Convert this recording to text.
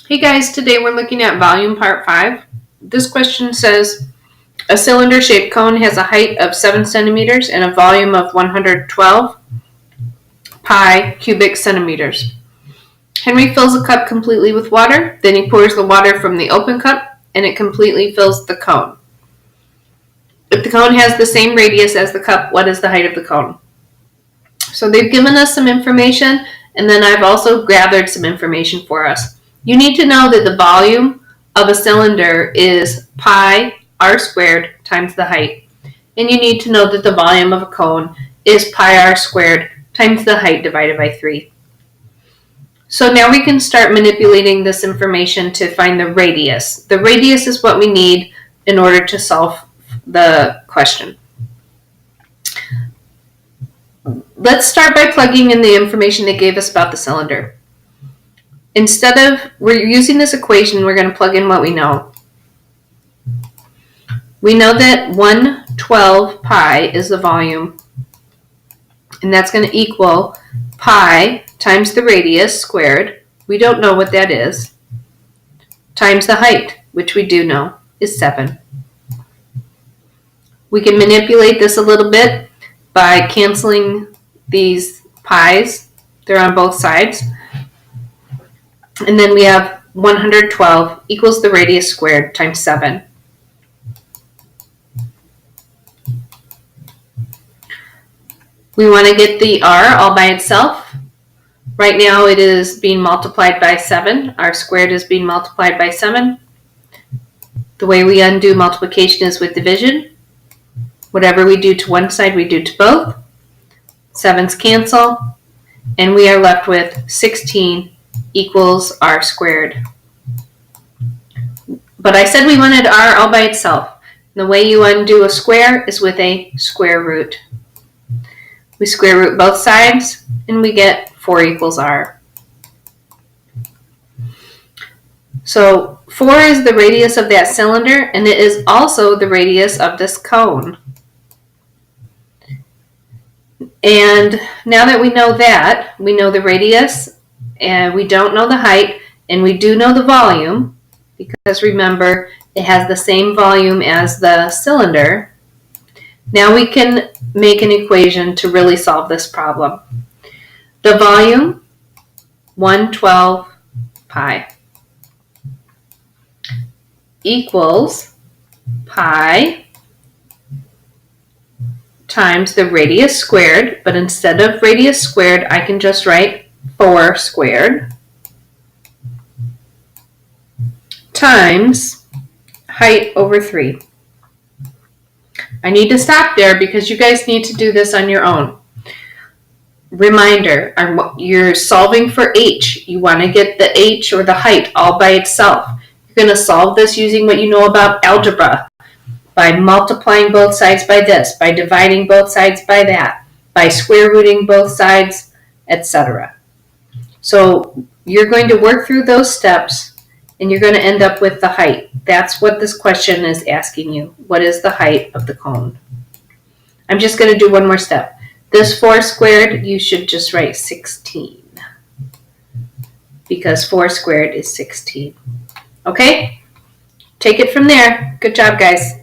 Hey guys, today we're looking at volume part 5. This question says, a cylinder-shaped cone has a height of 7 centimeters and a volume of 112 pi cubic centimeters. Henry fills a cup completely with water, then he pours the water from the open cup and it completely fills the cone. If the cone has the same radius as the cup, what is the height of the cone? So they've given us some information, and then I've also gathered some information for us. You need to know that the volume of a cylinder is pi r squared times the height. And you need to know that the volume of a cone is pi r squared times the height divided by 3. So now we can start manipulating this information to find the radius. The radius is what we need in order to solve the question. Let's start by plugging in the information they gave us about the cylinder. Instead of, we're using this equation, we're going to plug in what we know. We know that 112 pi is the volume, and that's going to equal pi times the radius squared, we don't know what that is, times the height, which we do know, is 7. We can manipulate this a little bit by canceling these pi's. They're on both sides. And then we have 112 equals the radius squared times 7. We want to get the r all by itself. Right now it is being multiplied by 7. R squared is being multiplied by 7. The way we undo multiplication is with division. Whatever we do to one side, we do to both. 7's cancel, and we are left with 16 equals r squared. But I said we wanted r all by itself. The way you undo a square is with a square root. We square root both sides, and we get 4 equals r. So 4 is the radius of that cylinder, and it is also the radius of this cone. And now that we know that, we know the radius, and we don't know the height, and we do know the volume, because remember, it has the same volume as the cylinder. Now we can make an equation to really solve this problem. The volume, 112 pi, equals pi times the radius squared, but instead of radius squared, I can just write 4 squared, times height over 3. I need to stop there because you guys need to do this on your own. Reminder, you're solving for h. You want to get the h or the height all by itself. You're going to solve this using what you know about algebra, by multiplying both sides by this, by dividing both sides by that, by square rooting both sides, etc. So you're going to work through those steps, and you're going to end up with the height. That's what this question is asking you. What is the height of the cone? I'm just going to do one more step. This 4 squared, you should just write 16, because 4 squared is 16. Okay? Take it from there. Good job, guys.